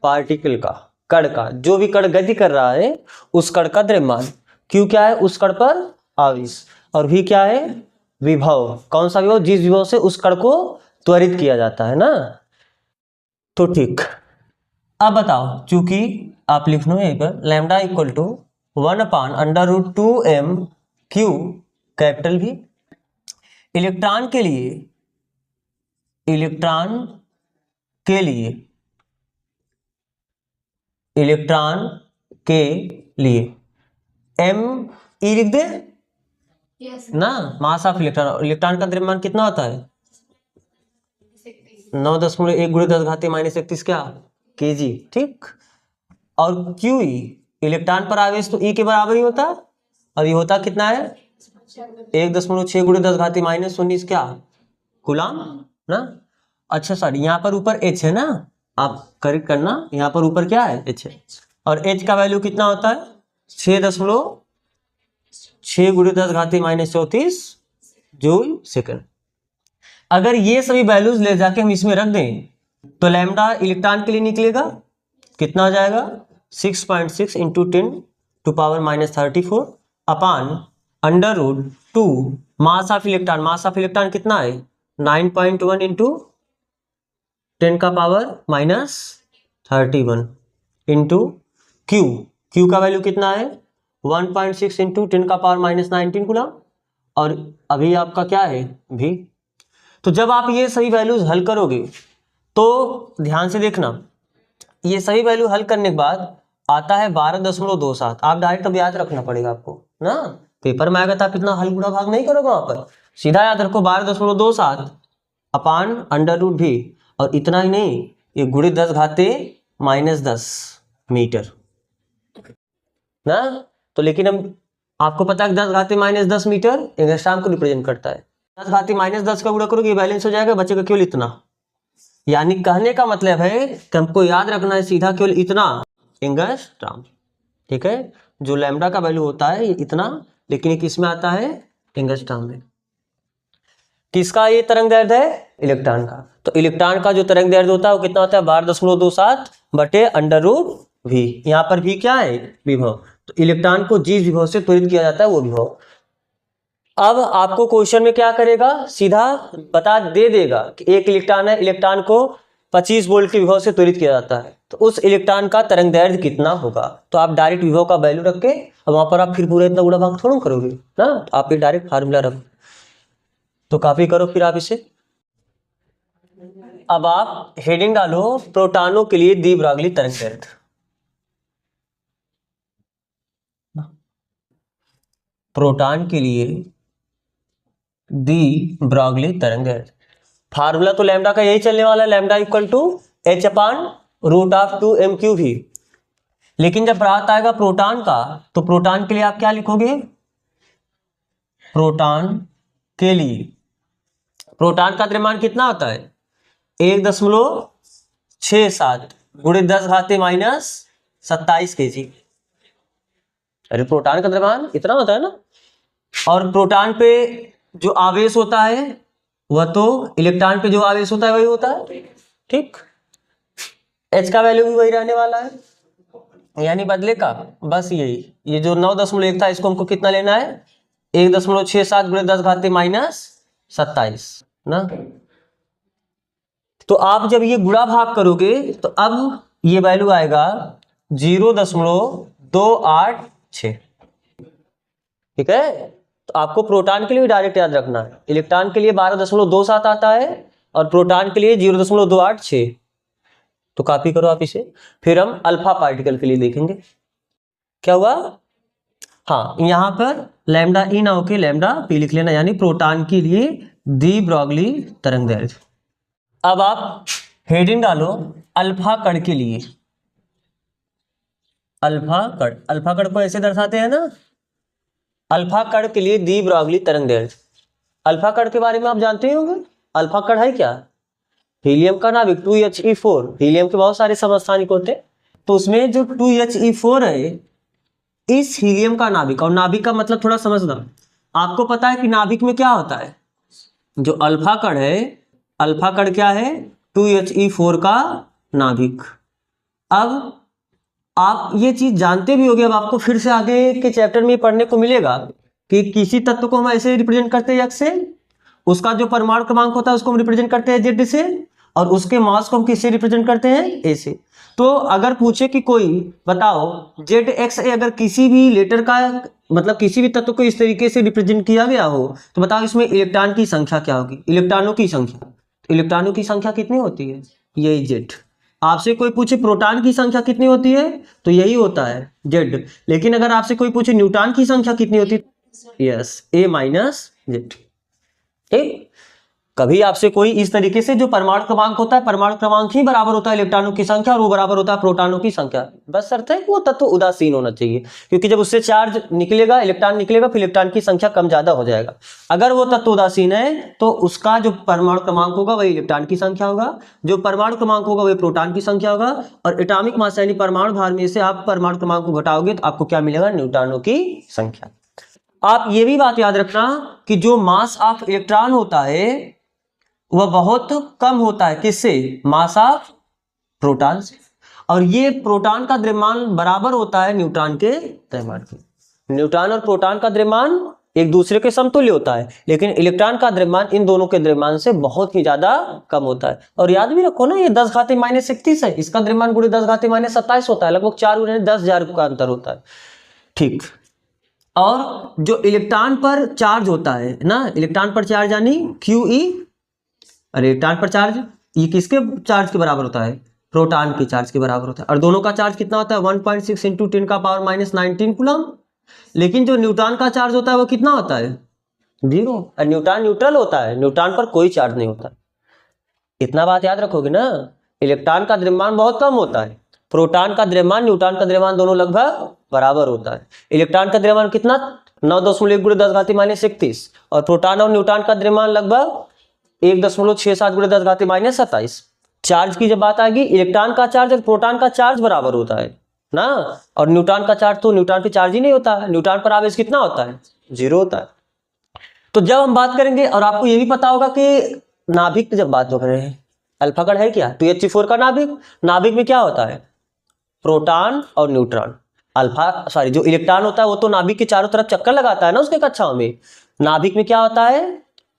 पार्टिकल का, कण का। जो भी कण गति कर रहा है उस कण का द्रव्यमान। q क्या है? उस कण पर आवेश। और v क्या है? विभव। कौन सा विभव? जिस विभव से उस कण को त्वरित किया जाता है ना। तो ठीक, अब बताओ, चूंकि आप लिख लो यहीं पर lambda equal to 1 upon under root 2m q capital भी। इलेक्ट्रॉन के लिए m e लिख दे ना, मास ऑफ इलेक्ट्रॉन। इलेक्ट्रॉन का द्रव्यमान कितना होता है? 9.1 गुणे 10 घाती माइनस 31 क्या? kg, ठीक। और QE, इलेक्ट्रॉन पर आवेश तो E के बराबर ही होता है, और ये होता कितना है? 1.6 गुणे 10 घाती माइनस 19 क्या? कूलम ना। अच्छा सॉरी, यहाँ पर ऊपर H है ना, आप करेक्ट करना, यहाँ पर ऊपर क्या है? H है। और H का वैल्यू कितना होता है? 6.6 गुणे 10 घाती माइनस 34 जूल सेकंड। अगर ये सभी वैल्यूज ले जाके हम इसमें रख दें तो लैम्डा इलेक्ट्रॉन के लिए निकलेगा कितना हो जाएगा? 6.6 into 10 to power minus 34 upon under root 2 mass of electron. Mass of electron कितना है? 9.1 इंटू 10 का पावर माइनस 31 इंटू क्यू का वैल्यू कितना है? 1.6 इंटू 10 का पावर माइनस 19 कूलम। और अभी आपका क्या है? भी। तो जब आप ये सही वैल्यूज हल करोगे तो ध्यान से देखना, ये सही वैल्यू हल करने के बाद आता है 12.27। आप डायरेक्ट अब याद रखना पड़ेगा आपको ना, पेपर में आएगा तो आप इतना हल गुणा भाग नहीं करोगे, वहां पर सीधा याद रखो 12.27 अपान अंडर रूट भी। और इतना ही नहीं, ये गुणे 10 घाते माइनस 10 मीटर ना। तो लेकिन हम आपको पता है 10 घाते माइनस 10 मीटर एंगस्ट्रॉम को रिप्रेजेंट करता है। 10 घाते माइनस 10 का गुणा करोगे बैलेंस हो जाएगा, बचेगा केवल इतना। यानी कहने का मतलब है कि हमको याद रखना है सीधा केवल इतना एंगस्ट्रॉम। ठीक है, जो लैम्डा का वैल्यू होता है ये इतना, लेकिन ये किस में आता है, एंगस्ट्रॉम में। किसका ये तरंग दैर्ध्य है, इलेक्ट्रॉन का। तो इलेक्ट्रॉन का जो तरंग दैर्ध्य होता है वो कितना होता है, 12.27 बटे √v। यहाँ पर भी क्या है, विभव। तो इलेक्ट्रॉन को जिस विभव से त्वरित किया जाता है वो विभव। अब आपको क्वेश्चन में क्या करेगा, सीधा बता दे देगा कि एक इलेक्ट्रॉन है, इलेक्ट्रॉन को 25 वोल्ट के विभव से त्वरित किया जाता है, तो उस इलेक्ट्रॉन का तरंग दैर्ध्य कितना होगा। तो आप डायरेक्ट विभव का वैल्यू रख के वहां पर आप फिर पूरा इतना गुणा भाग थोड़ा करोगे ना, तो आप ये डायरेक्ट फार्मूला रख, तो कॉपी करो फिर आप इसे। अब आप हेडिंग डालो, प्रोटॉनों के लिए डी ब्रॉगली तरंग दैर्ध्य। प्रोटॉन के लिए डी ब्रॉगली तरंग दैर्ध्य, फार्मूला तो लैम्डा का यही चलने वाला है, लैम्डा इक्वल टू h/√2m3v। लेकिन जब बात आएगा प्रोटॉन का, तो प्रोटॉन के लिए आप क्या लिखोगे, प्रोटॉन के लिए प्रोटॉन का द्रव्यमान कितना होता है, 1.67 × 10⁻⁻27 kg। अरे प्रोटॉन का द्रव्यमान इतना होता है ना। और प्रोटॉन पे जो आवेश होता है वह तो इलेक्ट्रॉन पे जो आवेश होता है वही होता है, ठीक। H का वैल्यू भी वही रहने वाला है, यानी बदले का बस यही, ये जो 9.1 था इसको हमको कितना लेना है, 1.67 × 10⁻⁻27 ना। तो आप जब ये गुणा भाग करोगे तो अब ये वैल्यू आएगा 0.286। ठीक है, तो आपको प्रोटॉन के लिए भी डायरेक्ट याद रखना है, इलेक्ट्रॉन के लिए 12.27 आता है और प्रोटॉन के लिए 0.286। तो कॉपी करो आप इसे। फिर हम अल्फा पार्टिकल के लिए देखेंगे क्या हुआ। हाँ, यहां पर लैम्डा ई ना होके लैम्डा पी लिख लेना, यानी प्रोटॉन के लिए डी ब्रॉगली तरंग दैर्ध्य। अब आप हेडिंग डालो, अल्फा कण के लिए। अल्फा कण को ऐसे दर्शाते हैं ना, अल्फा कण के लिए डी ब्रॉगली तरंग दैर्ध्य। अल्फा कण के बारे में आप जानते ही होंगे, अल्फा कण है क्या, हीलियम का नाभिक 2He4। हीलियम के बहुत सारे समस्थानिक होते हैं, तो उसमें जो 2He4 है, इस हीलियम का नाभिक, और नाभिक का मतलब थोड़ा समझना, आपको पता है कि नाभिक में क्या होता है, जो अल्फा कण है, अल्फा कण क्या है, 2He4 का नाभिक। अब आप ये चीज जानते भी होंगे, अब आपको फिर से आगे के चैप्टर में पढ़ने को मिलेगा कि किसी तत्व को हम ऐसे रिप्रेजेंट करते हैं x से, उसका जो परमाणु क्रमांक होता है उसको हम रिप्रेजेंट करते हैं z से, और उसके मास को हम किससे रिप्रेजेंट करते हैं, a से। तो अगर पूछे कि कोई बताओ ZX अगर किसी भी लेटर का मतलब किसी भी तत्व को इस तरीके से रिप्रेजेंट किया गया हो, तो बताओ इसमें इलेक्ट्रॉन की संख्या क्या होगी, इलेक्ट्रॉनों की संख्या। तो इलेक्ट्रॉनों की संख्या कितनी होती है, यही Z। आपसे कोई पूछे प्रोटॉन की संख्या कितनी होती है, तो यही होता है Z। लेकिन अगर आपसे कोई पूछे न्यूट्रॉन की संख्या कितनी होती है, यस, A-Z। ठीक, कभी आपसे कोई इस तरीके से जो परमाणु क्रमांक होता है, परमाणु क्रमांक ही बराबर होता है इलेक्ट्रॉनों की संख्या और वो बराबर होता है प्रोटॉनों की संख्या, बस शर्त है कि वो तत्व उदासीन होना चाहिए, क्योंकि जब उससे चार्ज निकलेगा, इलेक्ट्रॉन निकलेगा, फिर इलेक्ट्रॉन की संख्या कम ज्यादा हो जाएगा। अगर वो तत्व उदासीन है तो उसका जो परमाणु क्रमांक होगा वही इलेक्ट्रॉन की संख्या होगा, जो परमाणु क्रमांक होगा वही प्रोटॉन की संख्या होगा, और एटॉमिक मास यानी परमाणु भार में से आप परमाणु क्रमांक को घटाओगे तो आपको क्या मिलेगा, न्यूट्रॉनों की संख्या। आप ये भी बात याद रखना कि जो मास ऑफ इलेक्ट्रॉन होता है वह बहुत कम होता है किससे, मास ऑफ प्रोटॉन से, और ये प्रोटॉन का द्रव्यमान बराबर होता है न्यूट्रॉन के द्रव्यमान के। न्यूट्रॉन और प्रोटॉन का द्रव्यमान एक दूसरे के समतुल्य होता है, लेकिन इलेक्ट्रॉन का द्रव्यमान इन दोनों के द्रव्यमान से बहुत ही ज्यादा कम होता है। और याद भी रखो ना, ये 10⁻31 है, इसका द्रव्यमान गुणे 10⁻27 होता है, लगभग 4 × 10,000 का अंतर होता है। ठीक, और जो इलेक्ट्रॉन पर चार्ज होता है ना, इलेक्ट्रॉन पर चार्ज यानी QE, अरे इलेक्ट्रॉन पर चार्ज ये किसके चार्ज के बराबर होता है, प्रोटॉन के चार्ज के बराबर होता है, और दोनों का चार्ज कितना होता है, 1.6 × 10⁻⁻19 कूलम। लेकिन जो न्यूट्रॉन का चार्ज होता है वो कितना होता है, 0, और न्यूट्रॉन न्यूट्रल होता है, न्यूट्रॉन पर कोई चार्ज नहीं होता। इतना बात याद रखोगे ना, इलेक्ट्रॉन का द्रव्यमान बहुत कम होता है, प्रोटॉन का द्रव्यमान न्यूट्रॉन का द्रव्यमान दोनों लगभग बराबर होता है। इलेक्ट्रॉन का द्रव्यमान कितना, 9.1 × 10⁻31, और प्रोटॉन और न्यूट्रॉन का द्रव्यमान लगभग 1.67 × 10⁻27। चार्ज की जब बात आएगी, इलेक्ट्रॉन का चार्ज और प्रोटॉन का चार्ज बराबर होता है, ना। और न्यूट्रॉन का चार्ज तो न्यूट्रॉन पे चार्ज ही नहीं होता है, न्यूट्रॉन पर आवेश कितना होता है, 0 होता है। तो जब हम बात करेंगे, और आपको ये भी पता होगा कि नाभिक की जब बात कर रहे हैं, अल्फा कण है क्या, 2He4 का नाभिक। नाभिक में क्या होता है, प्रोटॉन और न्यूट्रॉन। अल्फा सॉरी जो इलेक्ट्रॉन होता है वो तो नाभिक के चारों तरफ चक्कर लगाता है ना उसके कक्षाओं में। नाभिक में क्या होता है,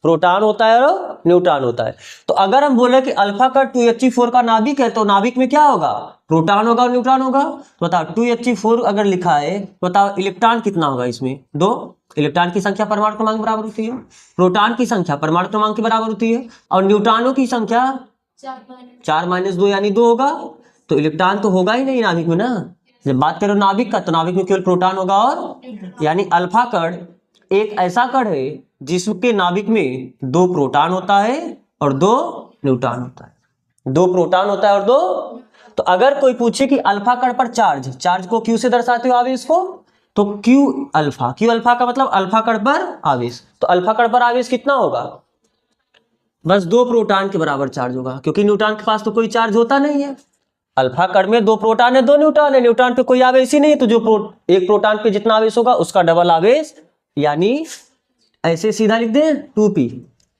प्रोटॉन होता है और न्यूट्रॉन होता है। तो अगर हम बोले कि अल्फा का 2He4 का नाभिक है, तो नाभिक में क्या होगा, प्रोटॉन होगा और न्यूट्रॉन होगा। तो बताओ 2He4 अगर लिखा है, बताओ इलेक्ट्रॉन कितना होगा इसमें, 2। इलेक्ट्रॉन की संख्या परमाणु क्रमांक बराबर होती है, प्रोटॉन की संख्या परमाणु क्रमांक के बराबर होती है, और न्यूट्रॉनों की संख्या 4-2 यानी 2 होगा। तो इलेक्ट्रॉन तो होगा ही नहीं नाभिक में ना। जब बात करो नाभिक का, तो नाभिक में केवल प्रोटॉन होगा, और यानी अल्फा कण एक ऐसा कण है जिसके नाभिक में 2 प्रोटॉन होता है और 2 न्यूट्रॉन होता है, 2 प्रोटॉन होता है और 2। तो अगर कोई पूछे कि अल्फा कण पर चार्ज को क्यू से दर्शाते हो आवेश को, तो क्यू अल्फा का मतलब अल्फा कण पर आवेश। तो अल्फा कण पर आवेश कितना होगा, बस 2 प्रोटॉन के बराबर चार्ज होगा, क्योंकि न्यूट्रॉन के पास तो कोई चार्ज होता नहीं है। अल्फा कण में 2 प्रोटॉन है 2 न्यूट्रॉन है, न्यूट्रॉन पे कोई आवेश ही नहीं है, तो जो एक प्रोटॉन पे जितना आवेश होगा उसका डबल आवेश, यानी ऐसे सीधा लिख दें 2p।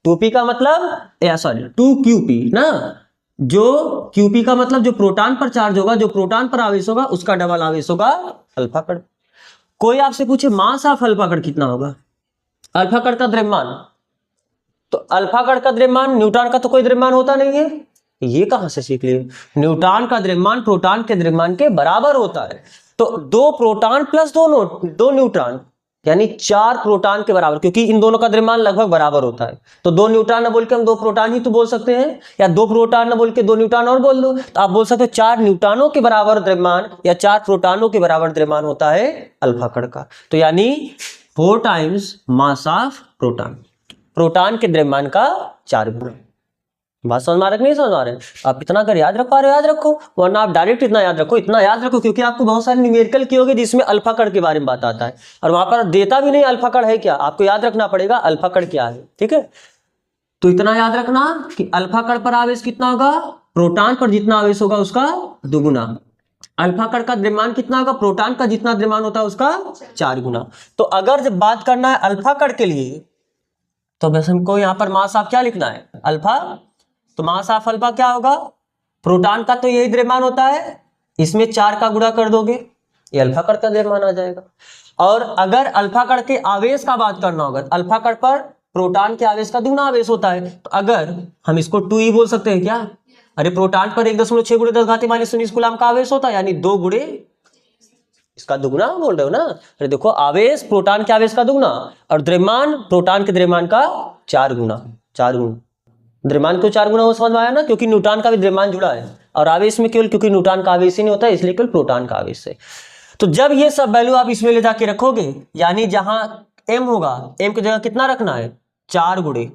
2p का मतलब या सॉरी 2qp ना, जो qp का मतलब जो प्रोटॉन पर चार्ज होगा, जो प्रोटॉन पर आवेश होगा उसका डबल आवेश होगा अल्फा कण। कोई आपसे पूछे मास ऑफ अल्फा कण कितना होगा, अल्फा कण का द्रव्यमान, तो अल्फा कण का द्रव्यमान, न्यूट्रॉन का तो कोई द्रव्यमान होता नहीं है, ये कहां से सीख लिए। न्यूट्रॉन का द्रव्यमान प्रोटॉन के द्रव्यमान के बराबर होता है। तो 2 प्रोटॉन प्लस 2 न्यूट्रॉन यानी 4 प्रोटॉन के बराबर, क्योंकि इन दोनों का द्रव्यमान लगभग बराबर होता है। तो 2 न्यूट्रॉन ना बोल के हम 2 प्रोटॉन ही तो बोल सकते हैं, या 2 प्रोटॉन ना बोल के 2 न्यूट्रॉन और बोल दो, तो आप बोल सकते हो 4 न्यूट्रॉनों के बराबर द्रव्यमान या 4 प्रोटॉनों के बराबर द्रव्यमान होता है अल्फा कण का। तो यानी 4 times mass of proton, proton के द्रव्यमान का 4 गुना। बात समझ में आ रहा है नहीं समझ में आ रहा है, आप इतना अगर याद रख पा रहे हो याद रखो, वरना आप डायरेक्ट इतना याद रखो, इतना याद रखो क्योंकि आपको बहुत सारे न्यूमेरिकल किए होंगे जिसमें अल्फा कण के बारे में बात आता है, और वहां पर देता भी नहीं अल्फा कण है क्या, आपको याद रखना पड़ेगा अल्फा कण क्या है, ठीक है। तो इतना याद रखना कि अल्फा कण पर आवेश कितना होगा, प्रोटॉन पर जितना आवेश होगा उसका दुगुना। अल्फा कण का द्रव्यमान कितना होगा, प्रोटॉन का जितना द्रव्यमान होता है उसका 4 गुना। तो अगर जब बात करना है अल्फा कण के लिए, तो बस हमको यहाँ पर मास ऑफ क्या लिखना है, अल्फा। तो मास ऑफ अल्फा क्या होगा, प्रोटॉन का तो यही द्रव्यमान होता है, इसमें 4 का गुणा कर दोगे, ये अल्फा कण का द्रव्यमान आ जाएगा। और अगर अल्फा कण के आवेश का बात करना होगा, तो अल्फा कण पर प्रोटॉन के आवेश का दुगना आवेश होता है, तो अगर हम इसको 2e बोल सकते हैं क्या, अरे प्रोटॉन पर 1.6 गुणे 10 घाती -19 कूलम का आवेश होता है, यानी 2 गुणे इसका दुगना बोल रहे हो ना। अरे देखो आवेश प्रोटॉन के आवेश का दुगना, और द्रव्यमान प्रोटॉन के द्रव्यमान का 4 गुना, 4 गुना। द्रव्यमान क्यों 4 गुना हो, समझ में आया ना, क्योंकि न्यूट्रॉन का भी द्रव्यमान जुड़ा है, और आवेश में केवल क्योंकि न्यूट्रॉन का आवेश ही नहीं होता है, इसलिए केवल प्रोटॉन का आवेश है। तो जब ये सब वैल्यू आप इसमें ले जाके रखोगे, यानी जहां m होगा, m की जगह कितना रखना है, 4 गुणे,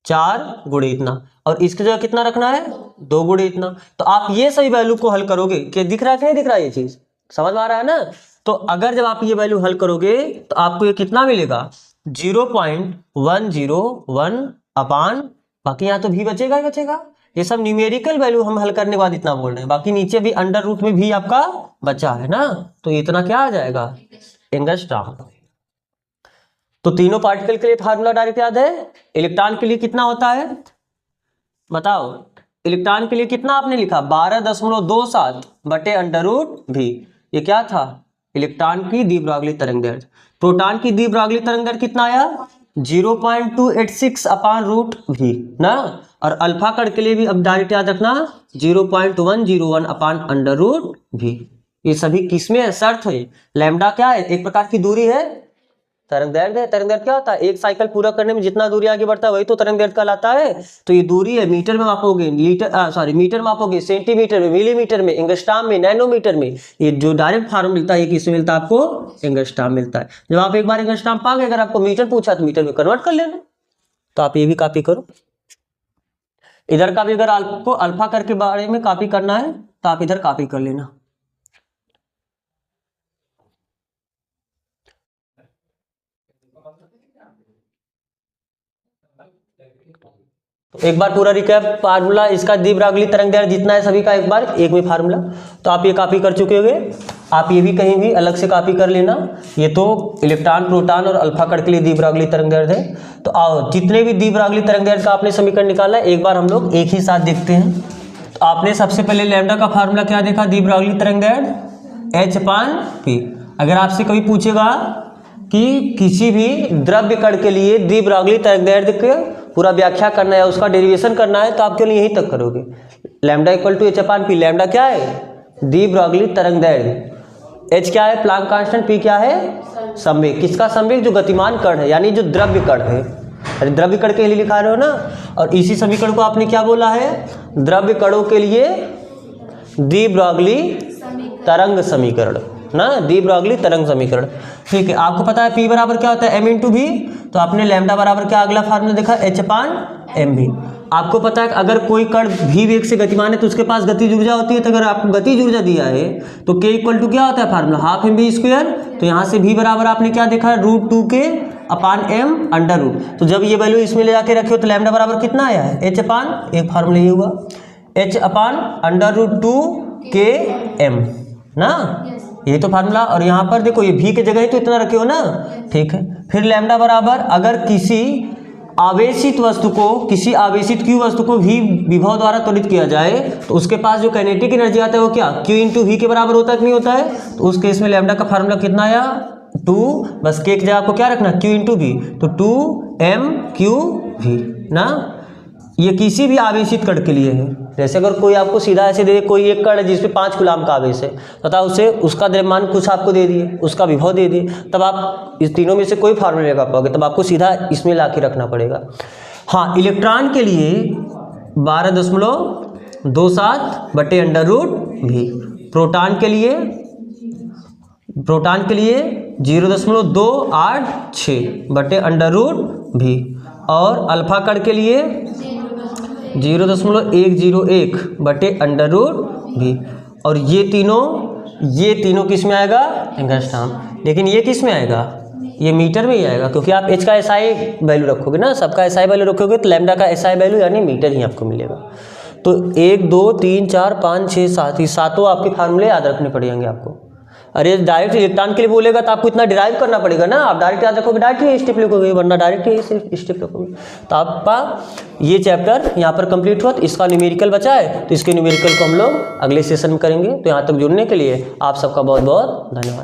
4 गुणे इतना, और इसकी जगह कितना रखना है, 2 गुणे इतना। तो आप ये सभी वैल्यू को हल करोगे, कि दिख रहा है कि नहीं दिख रहा है, ये चीज समझ में आ रहा है ना। तो अगर जब आप ये वैल्यू हल करोगे तो आपको ये कितना मिलेगा, 0.101 अपान, बाकी यहाँ तो भी बचेगा ही बचेगा। ये सब न्यूमेरिकल वैल्यू हम हल करने के बाद इतना बोल रहे हैं, बाकी नीचे भी अंडर रूट में भी आपका बचा है ना, तो इतना क्या आ जाएगा, एंगस्ट्रॉम। तो तीनों पार्टिकल के लिए फार्मूला डायरेक्ट याद है। इलेक्ट्रॉन के लिए कितना होता है बताओ, इलेक्ट्रॉन के लिए कितना आपने लिखा, 12.27 बटे अंडर रूट भी, ये क्या था, इलेक्ट्रॉन की द्विब्रागली तरंग दैर्ध्य। प्रोटॉन की द्विब्रागली तरंग दैर्ध्य कितना आया, 0.286 अपान रूट भी ना। और अल्फा कण के लिए भी अब डायरेक्ट याद रखना 0.101 अपान अंडर रूट भी। ये सभी किसमें है, शर्त है, लैम्डा क्या है, एक प्रकार की दूरी है, तरंग दैर्ध्य है। तरंग दैर्ध्य क्या होता है, एक साइकिल पूरा करने में जितना दूरी आगे बढ़ता है वही तो तरंग दैर्ध्य कहलाता है। तो ये दूरी है, मीटर में मापोगे, मीटर मापोगे, सेंटीमीटर में, मिलीमीटर में, एंगस्ट्रॉम में, नैनोमीटर में। ये जो डायरेक्ट फार्मूला मिलता है ये किसमें मिलता है आपको, एंगस्ट्रॉम मिलता है। जब आप एक बार एंगस्ट्रॉम पा गए, अगर आपको मीटर पूछा तो मीटर में कन्वर्ट कर लेना। तो आप ये भी कॉपी करो, इधर का भी अगर आपको अल्फा कर के बारे में कॉपी करना है तो आप इधर कॉपी कर लेना। तो एक बार पूरा रिकैप फार्मूला इसका द्विब्रागली तरंग दैर्घ्य जितना है सभी का एक बार एक में फार्मूला। तो आप ये कॉपी कर चुके होंगे, आप ये भी कहीं भी अलग से कॉपी कर लेना। ये तो इलेक्ट्रॉन, प्रोटॉन और अल्फा कण के लिए द्विब्रागली तरंग दैर्घ्य है। तो आओ जितने भी द्विब्रागली तरंग दैर्घ्य का आपने समीकरण निकाला है एक बार हम लोग एक ही साथ देखते हैं। तो आपने सबसे पहले लैम्डा का फार्मूला क्या देखा, द्विब्रागली तरंग दैर्घ्य h/p। अगर आपसे कभी पूछेगा कि किसी भी द्रव्य कण के लिए द्विब्रागली तरंग दैर्घ्य के पूरा व्याख्या करना है, उसका डेरिवेशन करना है, तो आप केवल यहीं तक करोगे। Lambda equal to h/p। Lambda क्या है, द्विब्रागली तरंग दैर्घ्य। h क्या है, प्लांक कांस्टेंट। p क्या है, संवेग। किसका संवेग, जो गतिमान कण है यानी जो द्रव्य कण है। अरे द्रव्य कण के लिए लिखा रहे हो ना। और इसी समीकरण को आपने क्या बोला है, द्रव्य कणों के लिए द्विब्रागली तरंग समीकरण ना, द्विब्रागली तरंग समीकरण। ठीक है, आपको पता है p बराबर क्या होता है, m इंटू v। तो आपने लैम्डा बराबर क्या अगला फार्मूला देखा, h/mv। आपको पता है अगर कोई कण v वेग से गतिमान है तो उसके पास गतिज ऊर्जा होती है। तो अगर आपको गतिज ऊर्जा दिया है तो k इक्वल टू क्या होता है फार्मूला, हाफ mv²। तो यहाँ से v बराबर आपने क्या देखा, √2k/m अंडर रूट। तो जब ये वैल्यू इसमें ले जाके रखे हो तो लैम्डा बराबर कितना आया है, h/, एक फार्मूला ये हुआ h/√2km ना, ये तो फार्मूला। और यहाँ पर देखो ये v की जगह ही तो इतना रखे हो ना। ठीक है, फिर लैम्डा बराबर अगर किसी आवेशित वस्तु को, किसी आवेशित q वस्तु को v विभव द्वारा त्वरित किया जाए तो उसके पास जो काइनेटिक एनर्जी आता है वो क्या, q इंटू v के बराबर होता है कि नहीं होता है। तो उस केस में लैम्डा का फार्मूला कितना आया, 2, बस k की जगह आपको क्या रखना, q इंटू v। तो 2mqv ना। ये किसी भी आवेशित कण के लिए है। जैसे अगर कोई आपको सीधा ऐसे दे दे, कोई एक कण है जिसपे 5 कूलाम का आवेश है, तथा उसे उसका द्रव्यमान कुछ आपको दे दिए, उसका विभव दे दिए, तब आप इस तीनों में से कोई फार्मूला लगा पाओगे, तब आपको सीधा इसमें ला के रखना पड़ेगा। हाँ, इलेक्ट्रॉन के लिए 12.27/√v। प्रोटॉन के लिए 0.286/√v। और अल्फा कण के लिए 0.101/√v। और ये तीनों किस में आएगा, एंगस्ट्रॉम। लेकिन ये किस में आएगा, ये मीटर में ही आएगा, क्योंकि आप h का SI वैल्यू रखोगे ना, सबका SI वैल्यू रखोगे तो लैम्डा का SI वैल्यू यानी मीटर ही आपको मिलेगा। तो 1 2 3 4 5 6 7 ही सातों आपके फार्मूले याद रखने पड़ेंगे आपको। अरे डायरेक्ट इलेक्ट्रॉन के लिए बोलेगा तो आपको इतना डिराइव करना पड़ेगा ना। आप डायरेक्ट याद रखोगे, डायरेक्ट ही स्टेप लिखोगे, वरना डायरेक्ट ही सिर्फ स्टेप रखोगे। तो आपका ये चैप्टर यहाँ पर कंप्लीट हुआ। तो इसका न्यूमेरिकल बचा है, तो इसके न्यूमेरिकल को हम लोग अगले सेशन में करेंगे। तो यहाँ तक जुड़ने के लिए आप सबका बहुत बहुत धन्यवाद।